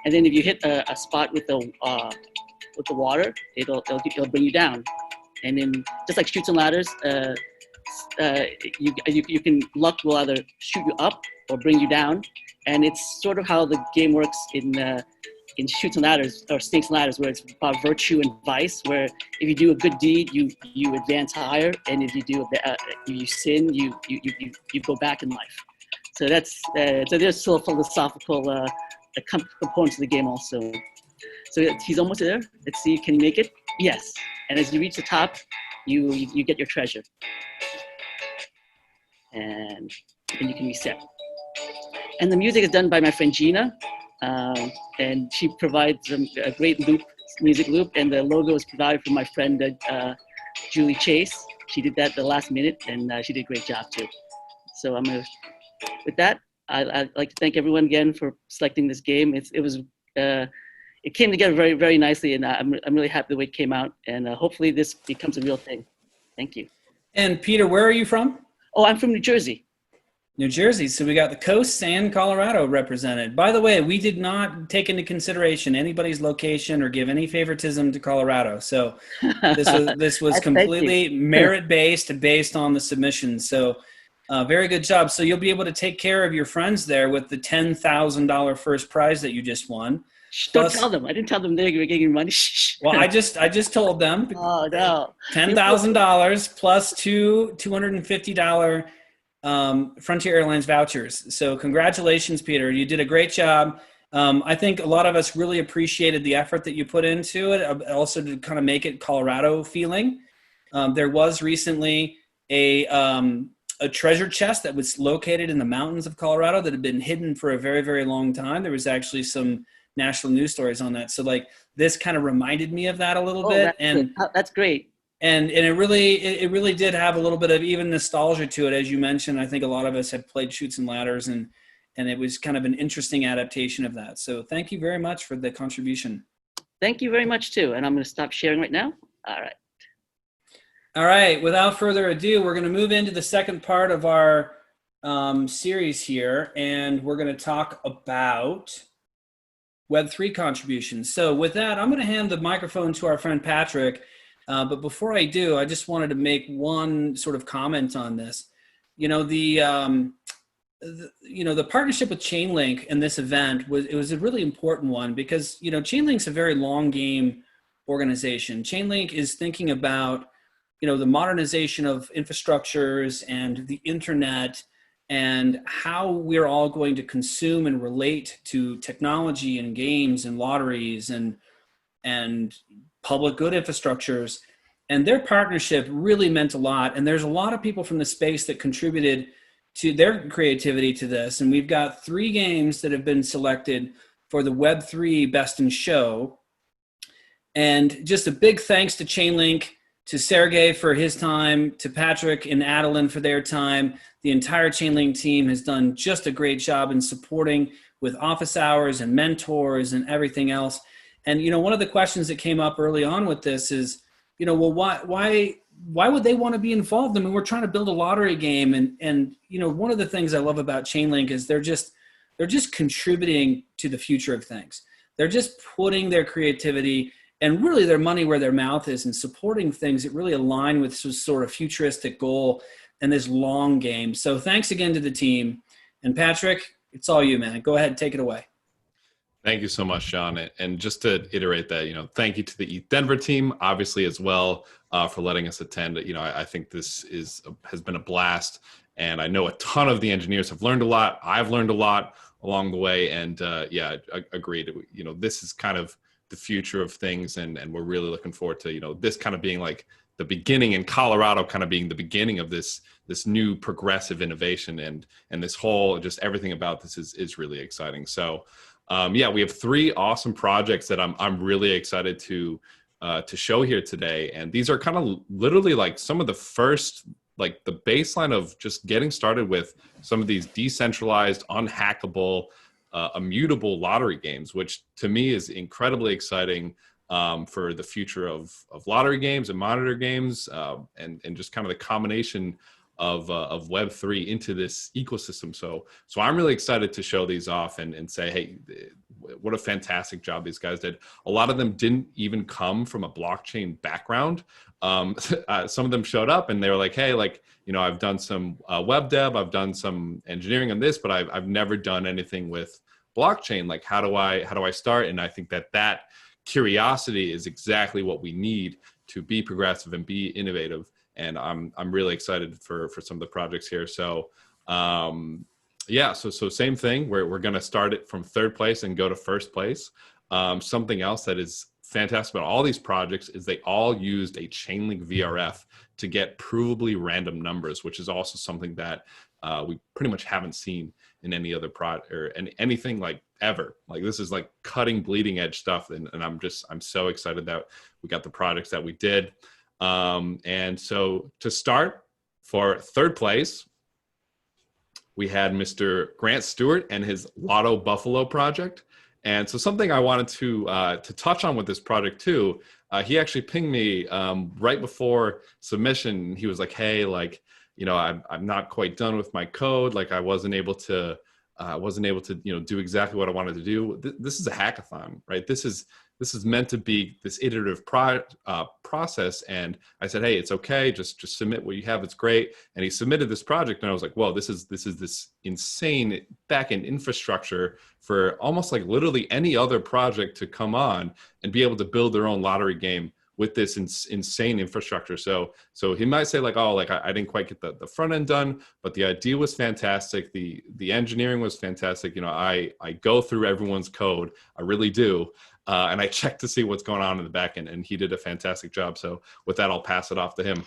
then if you hit a spot with the water, it'll bring you down. And then just like Chutes and Ladders, you can, luck will either shoot you up or bring you down. And it's sort of how the game works in Chutes and Ladders, or Snakes and Ladders, where it's about virtue and vice, where if you do a good deed, you advance higher, and if you do you sin, you go back in life. So that's so there's still philosophical components of the game also. So he's almost there. Let's see, can he make it? Yes, and as you reach the top, you get your treasure, and then you can reset. And the music is done by my friend Gina, and she provides a great music loop, and the logo is provided from my friend Julie Chase. She did that the last minute, and she did a great job too. So with that, I'd like to thank everyone again for selecting this game. It came together very, very nicely, and I'm really happy the way it came out, and hopefully this becomes a real thing. Thank you. And Peter, where are you from? Oh, I'm from New Jersey. New Jersey. So we got the coasts and Colorado represented. By the way, we did not take into consideration anybody's location or give any favoritism to Colorado. So this was completely merit-based, based on the submissions. So very good job. So you'll be able to take care of your friends there with the $10,000 first prize that you just won. Shh, don't tell them. I didn't tell them they were getting money. Shh. Well, I just told them. Oh no. $10,000 plus two $250 Frontier Airlines vouchers. So congratulations, Peter. You did a great job. I think a lot of us really appreciated the effort that you put into it, also to kind of make it Colorado feeling. There was recently a treasure chest that was located in the mountains of Colorado that had been hidden for a very, very long time. There was actually some national news stories on that. So like this kind of reminded me of that a little bit. That's great. And it really did have a little bit of even nostalgia to it. As you mentioned, I think a lot of us have played Chutes and Ladders, and it was kind of an interesting adaptation of that. So thank you very much for the contribution. Thank you very much too. And I'm going to stop sharing right now. All right. Without further ado, we're going to move into the second part of our series here, and we're going to talk about Web3 contributions. So with that, I'm going to hand the microphone to our friend Patrick. But before I do, I just wanted to make one sort of comment on this. You know, the partnership with Chainlink in this event was a really important one because, you know, Chainlink's a very long game organization. Chainlink is thinking about, you know, the modernization of infrastructures and the internet and how we're all going to consume and relate to technology and games and lotteries and public good infrastructures. And their partnership really meant a lot. And there's a lot of people from the space that contributed to their creativity to this. And we've got 3 games that have been selected for the Web3 Best in Show. And just a big thanks to Chainlink, to Sergey for his time, to Patrick and Adeline for their time. The entire Chainlink team has done just a great job in supporting with office hours and mentors and everything else. And, you know, one of the questions that came up early on with this is, you know, well, why would they want to be involved? I mean, we're trying to build a lottery game. And, you know, one of the things I love about Chainlink is they're just contributing to the future of things. They're just putting their creativity and really their money where their mouth is and supporting things that really align with some sort of futuristic goal and this long game. So thanks again to the team. And Patrick, it's all you, man. Go ahead, take it away. Thank you so much, Sean. And just to iterate that, you know, thank you to the ETHDenver team, obviously, as well, for letting us attend. You know, I think this has been a blast. And I know a ton of the engineers have learned a lot. I've learned a lot along the way. And yeah, agreed. You know, this is kind of the future of things. And we're really looking forward to, you know, this kind of being like the beginning, in Colorado kind of being the beginning of this new progressive innovation. And this whole, just everything about this is really exciting. So yeah, we have 3 awesome projects that I'm really excited to show here today. And these are kind of literally like some of the first, like the baseline of just getting started with some of these decentralized, unhackable, immutable lottery games, which to me is incredibly exciting for the future of lottery games and monitor games, and just kind of the combination of Web3 into this ecosystem. So I'm really excited to show these off and say, hey, what a fantastic job these guys did. A lot of them didn't even come from a blockchain background. Some of them showed up and they were like, hey, like, you know, I've done some web dev, I've done some engineering on this, but I've never done anything with blockchain. Like, how do I start? And I think that curiosity is exactly what we need to be progressive and be innovative. And I'm really excited for some of the projects here. So yeah, so same thing. We're going to start it from 3rd place and go to 1st place. Something else that is fantastic about all these projects is they all used a Chainlink VRF to get provably random numbers, which is also something that we pretty much haven't seen in any other product or anything like ever. Like this is like cutting bleeding edge stuff. And I'm so excited that we got the projects that we did. And so to start, for third place, we had Mr. Grant Stewart and his Lotto Buffalo project. And so something I wanted to touch on with this project too, he actually pinged me right before submission. He was like, hey, like, you know, I'm not quite done with my code. Like I wasn't able to, you know, do exactly what I wanted to do. This is a hackathon, right? This is meant to be this iterative process. And I said, hey, it's okay. Just submit what you have. It's great. And he submitted this project, and I was like, whoa, this is this insane backend infrastructure for almost like literally any other project to come on and be able to build their own lottery game with this insane infrastructure. So he might say like, oh, like I didn't quite get the front end done, but the idea was fantastic. The engineering was fantastic. You know, I go through everyone's code. I really do. And I checked to see what's going on in the back end, and he did a fantastic job. So with that, I'll pass it off to him.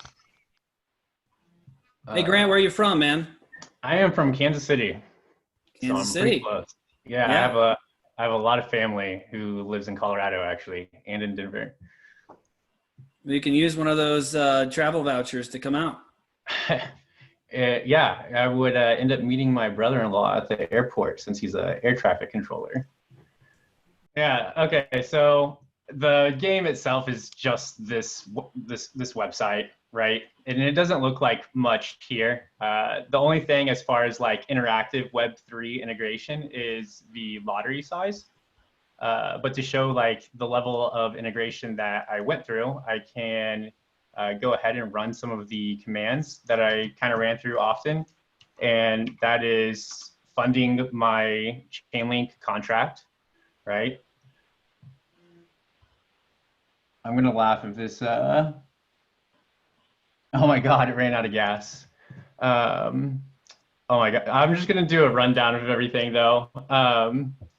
Hey, Grant, where are you from, man? I am from Kansas City. Kansas so I'm pretty City. close. Yeah, I have a lot of family who lives in Colorado actually, and in Denver. You can use one of those travel vouchers to come out. Yeah, I would end up meeting my brother-in-law at the airport since he's an air traffic controller. Yeah. Okay. So the game itself is just this website, right? And it doesn't look like much here. The only thing as far as like interactive Web3 integration is the lottery size. But to show like the level of integration that I went through, I can go ahead and run some of the commands that I kind of ran through often. And that is funding my Chainlink contract, right? I'm going to laugh if this, oh my God, it ran out of gas. Oh my God, I'm just going to do a rundown of everything though.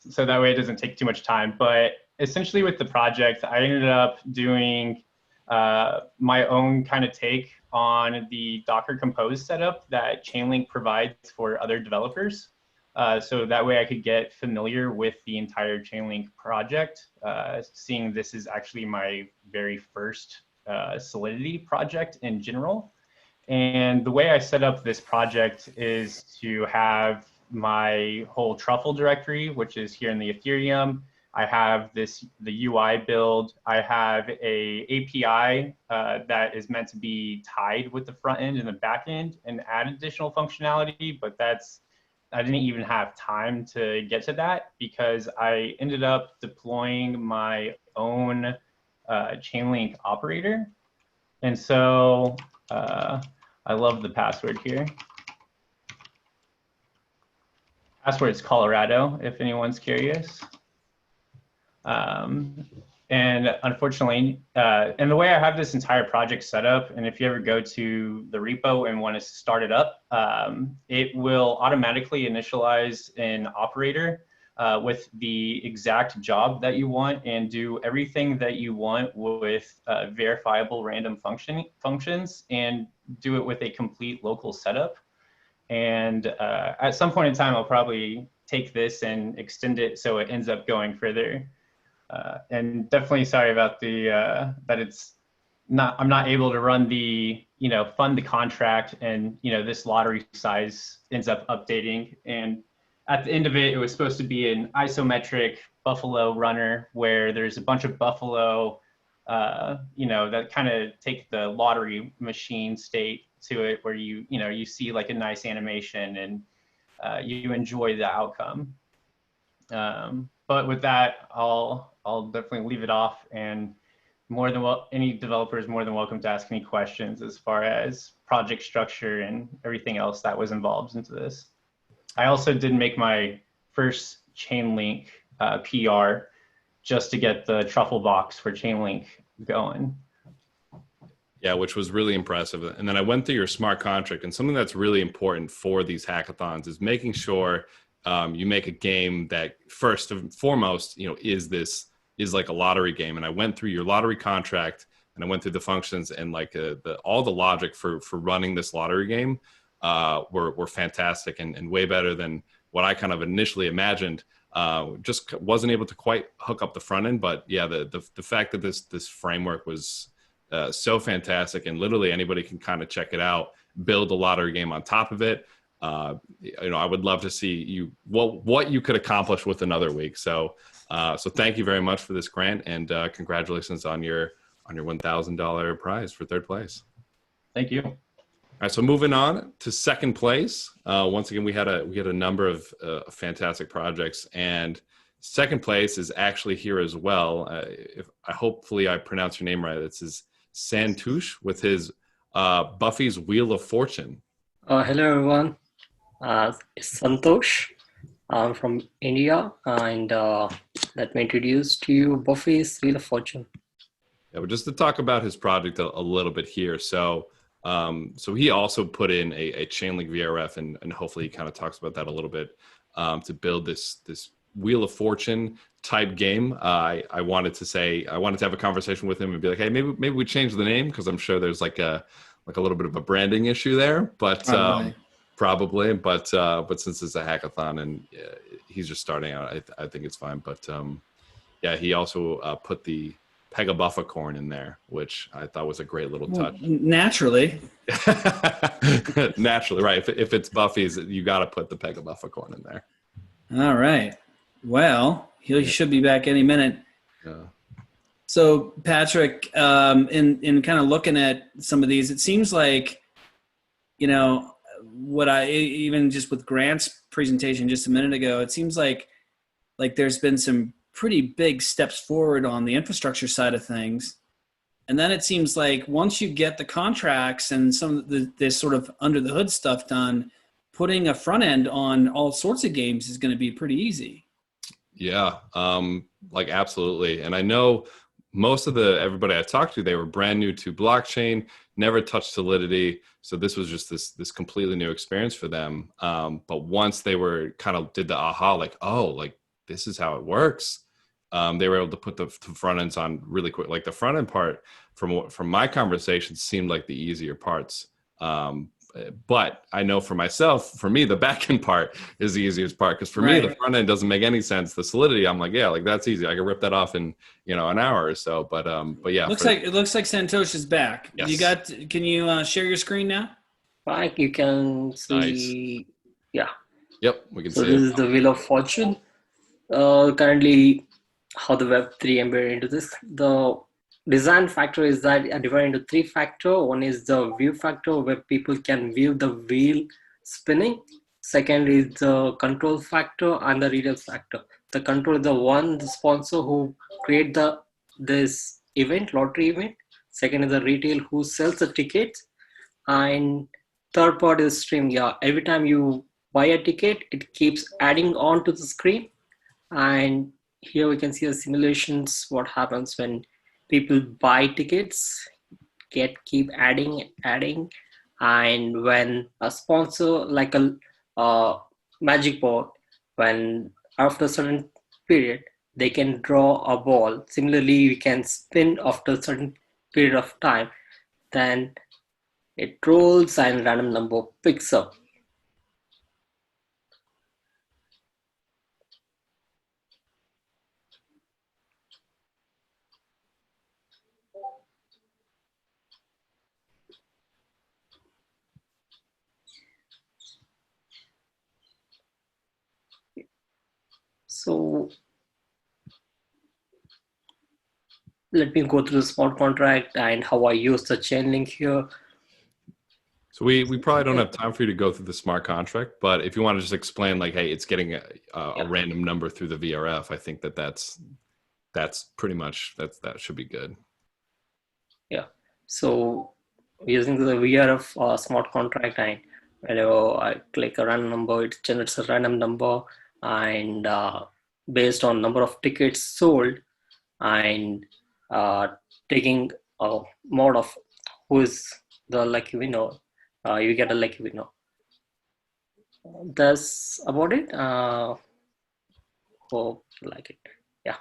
So that way it doesn't take too much time. But essentially with the project, I ended up doing my own kind of take on the Docker Compose setup that Chainlink provides for other developers. So that way I could get familiar with the entire Chainlink project, seeing this is actually my very first Solidity project in general. And the way I set up this project is to have my whole truffle directory, which is here in the Ethereum. I have the UI build. I have a API that is meant to be tied with the front end and the back end and add additional functionality, but I didn't even have time to get to that because I ended up deploying my own Chainlink operator. And so I love the password here. Password is Colorado, if anyone's curious. And unfortunately, and the way I have this entire project set up, and if you ever go to the repo and want to start it up, it will automatically initialize an operator with the exact job that you want and do everything that you want with verifiable random functions and do it with a complete local setup. And at some point in time, I'll probably take this and extend it so it ends up going further. And definitely sorry about the that I'm not able to run the, fund the contract, and this lottery size ends up updating. And at the end of it, it was supposed to be an isometric Buffalo runner where there's a bunch of Buffalo, that kind of take the lottery machine state to it, where you see like a nice animation and you enjoy the outcome. But with that, I'll definitely leave it off, and any developer is more than welcome to ask any questions as far as project structure and everything else that was involved into this. I also did make my first Chainlink PR just to get the truffle box for Chainlink going. Yeah, which was really impressive. And then I went through your smart contract, and something that's really important for these hackathons is making sure you make a game that first and foremost, is this is like a lottery game. And I went through your lottery contract and I went through the functions, and like all the logic for running this lottery game were fantastic and way better than what I kind of initially imagined. Just wasn't able to quite hook up the front end, but yeah, the fact that this framework was so fantastic, and literally anybody can kind of check it out, build a lottery game on top of it. I would love to see what you could accomplish with another week. So thank you very much for this grant, and congratulations on your $1,000 prize for third place. Thank you. All right, so moving on to second place. Once again, we had a number of fantastic projects, and second place is actually here as well. Hopefully I pronounce your name right. This is Santosh with his Buffy's Wheel of Fortune. Hello everyone. It's Santosh. I'm from India, and let me introduce to you Buffy's Wheel of Fortune. Yeah, but just to talk about his project a little bit here. So he also put in a Chainlink VRF, and hopefully he kind of talks about that a little bit to build this Wheel of Fortune type game. I wanted to have a conversation with him and be like, hey, maybe we change the name, because I'm sure there's like a little bit of a branding issue there, but probably. But since it's a hackathon and he's just starting out, I think it's fine. But yeah, he also put the Pegabufficorn in there, which I thought was a great little touch. Naturally. Naturally, right. If it's Buffy's, you got to put the Pegabufficorn in there. All right. Well, he should be back any minute. Yeah. So, Patrick, in kind of looking at some of these, it seems like, what I, even just with Grant's presentation just a minute ago, it seems like there's been some pretty big steps forward on the infrastructure side of things. And then it seems like once you get the contracts and some of this sort of under the hood stuff done, putting a front end on all sorts of games is going to be pretty easy. Yeah, absolutely. And I know most of everybody I talked to, they were brand new to blockchain, never touched Solidity. So this was just this completely new experience for them. But once they were did the aha, this is how it works. They were able to put the front ends on really quick. Like the front end part from my conversations seemed like the easier parts. But I know for me, the back end part is the easiest part. Because for me, the front end doesn't make any sense. The Solidity, I'm like, yeah, that's easy. I can rip that off in an hour or so. But yeah, it looks like Santosh is back. Yes. Can you share your screen now? Right, you can see. Nice. Yeah. Yep, we can see. So this is the Wheel of Fortune. Currently, how the Web3 embedded into this. The design factor is that are divided into three factors. One is the view factor, where people can view the wheel spinning. Second is the control factor and the retail factor. The control is the sponsor who create this event, lottery event. Second is the retail who sells the tickets. And third part is stream. Yeah, every time you buy a ticket, it keeps adding on to the screen. And here we can see the simulations, what happens when people buy tickets, keep adding, and when a sponsor like a magic board, when after a certain period they can draw a ball. Similarly, we can spin after a certain period of time, then it rolls and random number picks up. So let me go through the smart contract and how I use the Chainlink here. So we probably don't have time for you to go through the smart contract, but if you want to just explain hey, it's getting a random number through the VRF, I think that's pretty much, that should be good. Yeah. So using the VRF smart contract, and whenever I click a random number, it generates a random number, and based on number of tickets sold, and taking a mode of who is the lucky winner, you get a lucky winner. That's about it. Hope you like it. Yeah.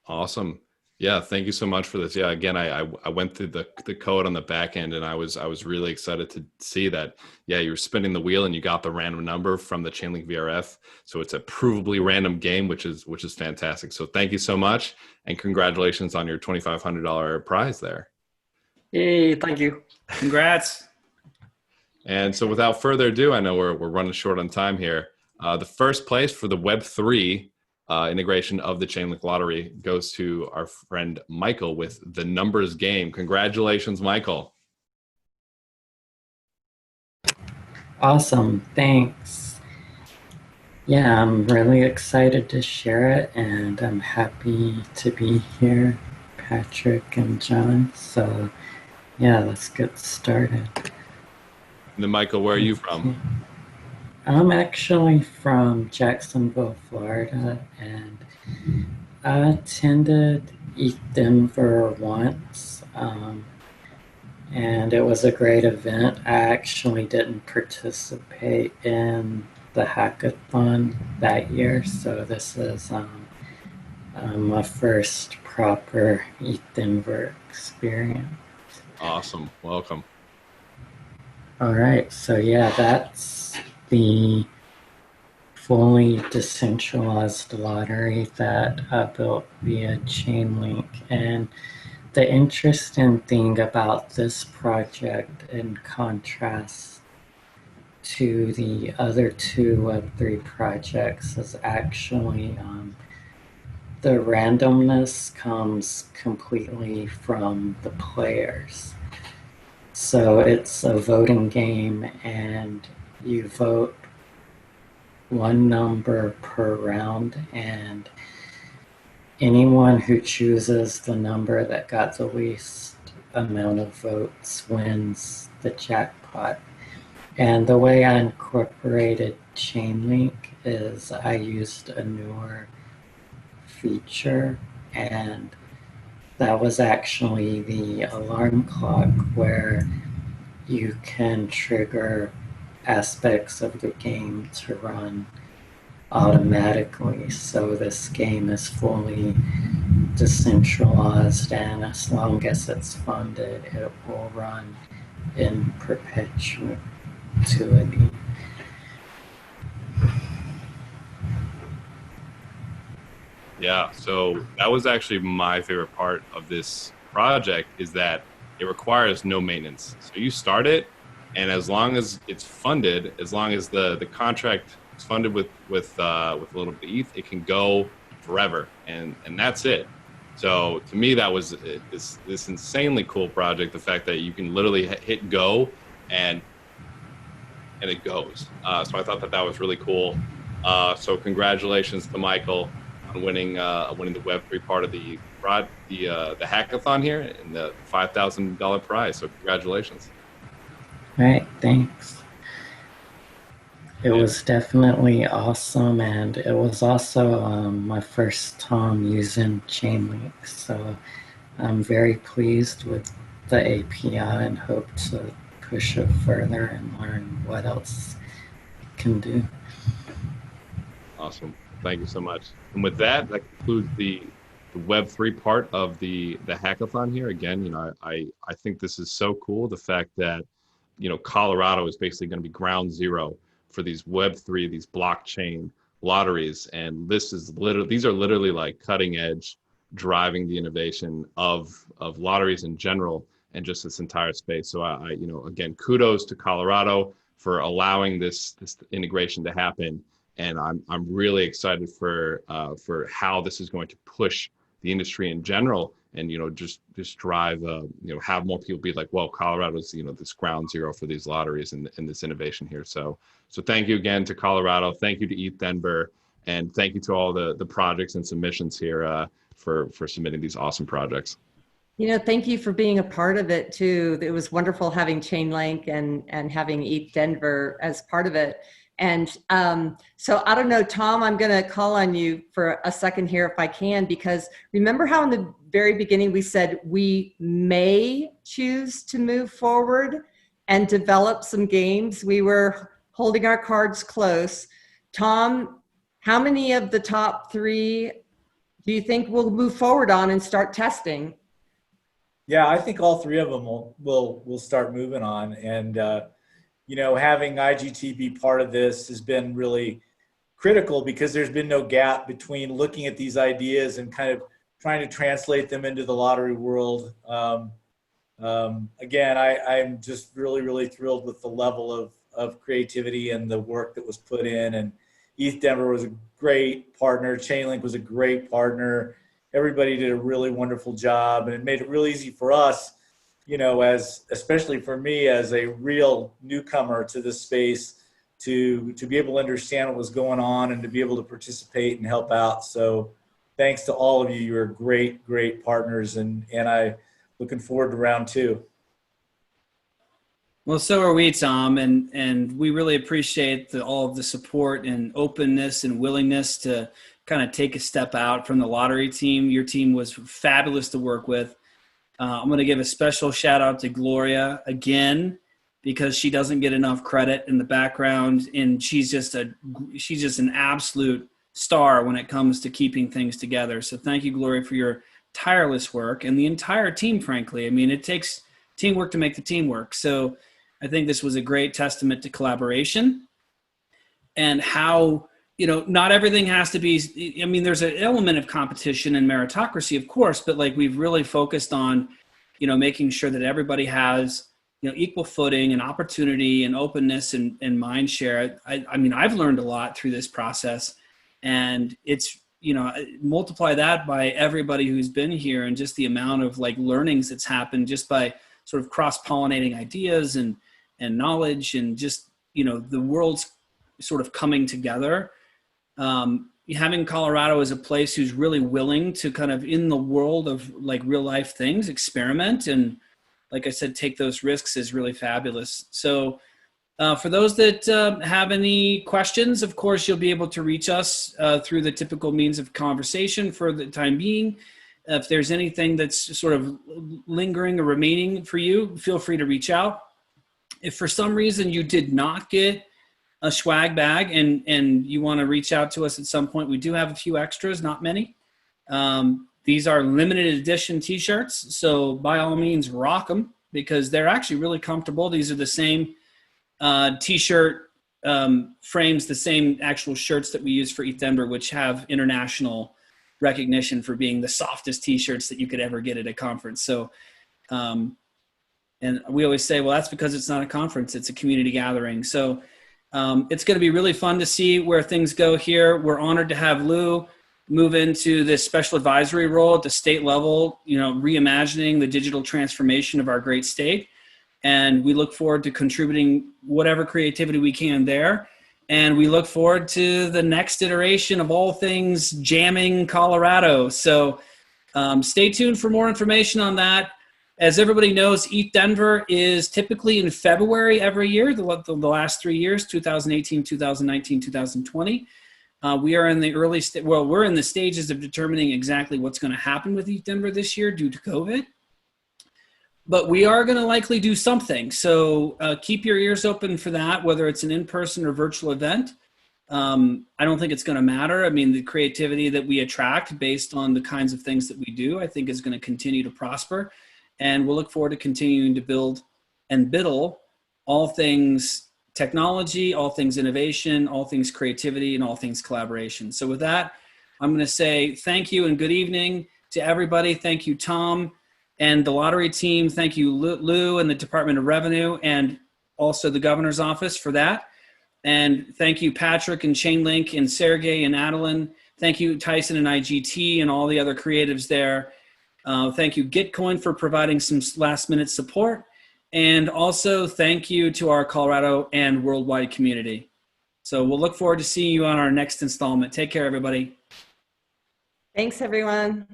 Awesome. Yeah, thank you so much for this. Yeah, again, I went through the code on the back end, and I was really excited to see that. Yeah, you were spinning the wheel and you got the random number from the Chainlink VRF. So it's a provably random game, which is fantastic. So thank you so much, and congratulations on your $2,500 prize there. Yay! Thank you. Congrats. And so without further ado, I know we're running short on time here. The first place for the Web3 integration of the Chainlink lottery goes to our friend Michael with the numbers game. Congratulations, Michael. Awesome, thanks. Yeah, I'm really excited to share it, and I'm happy to be here, Patrick and John. So yeah, let's get started. And then Michael, where are you from? I'm actually from Jacksonville, Florida, and I attended ETHDenver once, and it was a great event. I actually didn't participate in the hackathon that year, so this is my first proper ETHDenver experience. Awesome, welcome. All right, so yeah, that's the fully decentralized lottery that I built via Chainlink. And the interesting thing about this project, in contrast to the other two Web3 projects, is actually the randomness comes completely from the players. So it's a voting game, and you vote one number per round, and anyone who chooses the number that got the least amount of votes wins the jackpot. And the way I incorporated Chainlink is I used a newer feature, and that was actually the alarm clock, where you can trigger aspects of the game to run automatically. So this game is fully decentralized, and as long as it's funded, it will run in perpetuity. Yeah, so that was actually my favorite part of this project, is that it requires no maintenance. So you start it, and as long as it's funded, as long as the contract is funded with a little bit of ETH, it can go forever, and that's it. So to me, that was this insanely cool project. The fact that you can literally hit go, and it goes. So I thought that was really cool. So congratulations to Michael on winning the Web3 part of the hackathon here, and the $5,000 prize. So congratulations. All right, thanks. It was definitely awesome, and it was also my first time using Chainlink, so I'm very pleased with the API and hope to push it further and learn what else it can do. Awesome. Thank you so much. And with that concludes the Web3 part of the hackathon here. Again, I think this is so cool. The fact that, Colorado is basically going to be ground zero for these Web3, these blockchain lotteries. And these are literally like cutting edge, driving the innovation of lotteries in general, and just this entire space. So again, kudos to Colorado for allowing this integration to happen. And I'm really excited for how this is going to push the industry in general, and just drive have more people be like, well, Colorado's this ground zero for these lotteries and this innovation here. So thank you again to Colorado. Thank you to ETHDenver, and thank you to all the projects and submissions here for submitting these awesome projects. Thank you for being a part of it too. It was wonderful having Chainlink and having ETHDenver as part of it. And so I don't know, Tom, I'm going to call on you for a second here if I can, because remember how in the very beginning we said we may choose to move forward and develop some games? We were holding our cards close. Tom, how many of the top 3 do you think we'll move forward on and start testing? Yeah, I think all three of them will start moving on. And, you know, having IGT be part of this has been really critical because there's been no gap between looking at these ideas and kind of trying to translate them into the lottery world. Again, I'm just really, really thrilled with the level of creativity and the work that was put in. And ETHDenver was a great partner. Chainlink was a great partner. Everybody did a really wonderful job, and it made it real easy for us, you know, especially for me as a real newcomer to this space, to be able to understand what was going on and to be able to participate and help out. So thanks to all of you. You're great, great partners, and I looking forward to round 2. Well, so are we, Tom, and we really appreciate all of the support and openness and willingness to kind of take a step out from the lottery team. Your team was fabulous to work with. I'm going to give a special shout out to Gloria again, because she doesn't get enough credit in the background, and she's just an absolute star when it comes to keeping things together. So thank you, Gloria, for your tireless work, and the entire team, frankly. I mean, it takes teamwork to make the team work. So I think this was a great testament to collaboration and how, you know, not everything has to be, I mean, there's an element of competition and meritocracy, of course, but like we've really focused on, you know, making sure that everybody has, you know, equal footing and opportunity and openness and mind share. I mean, I've learned a lot through this process, and it's, you know, multiply that by everybody who's been here and just the amount of like learnings that's happened just by sort of cross-pollinating ideas and knowledge, and just, you know, the world's sort of coming together. Having Colorado as a place who's really willing to kind of, in the world of like real life things, experiment and, like I said, take those risks is really fabulous. So for those that have any questions, of course, you'll be able to reach us through the typical means of conversation for the time being. If there's anything that's sort of lingering or remaining for you, feel free to reach out. If for some reason you did not get a swag bag and you want to reach out to us at some point, we do have a few extras, not many. These are limited edition t-shirts, so by all means rock them, because they're actually really comfortable. These are the same t-shirt frames, the same actual shirts that we use for ETHDenver, which have international recognition for being the softest t-shirts that you could ever get at a conference. So and we always say, well, that's because it's not a conference, it's a community gathering. So it's going to be really fun to see where things go here. We're honored to have Lou move into this special advisory role at the state level, you know, reimagining the digital transformation of our great state. And we look forward to contributing whatever creativity we can there. And we look forward to the next iteration of all things jamming Colorado. So stay tuned for more information on that. As everybody knows, ETHDenver is typically in February every year, the last 3 years, 2018, 2019, 2020. We are in the we're in the stages of determining exactly what's going to happen with ETHDenver this year due to COVID. But we are going to likely do something. So keep your ears open for that, whether it's an in-person or virtual event. I don't think it's going to matter. I mean, the creativity that we attract based on the kinds of things that we do, I think is going to continue to prosper. And we'll look forward to continuing to build and biddle all things technology, all things innovation, all things creativity, and all things collaboration. So with that, I'm going to say thank you and good evening to everybody. Thank you, Tom and the lottery team. Thank you, Lou and the Department of Revenue, and also the governor's office for that. And thank you, Patrick and Chainlink and Sergey and Adeline. Thank you, Tyson and IGT and all the other creatives there. Thank you, Gitcoin, for providing some last-minute support. And also thank you to our Colorado and worldwide community. So we'll look forward to seeing you on our next installment. Take care, everybody. Thanks, everyone.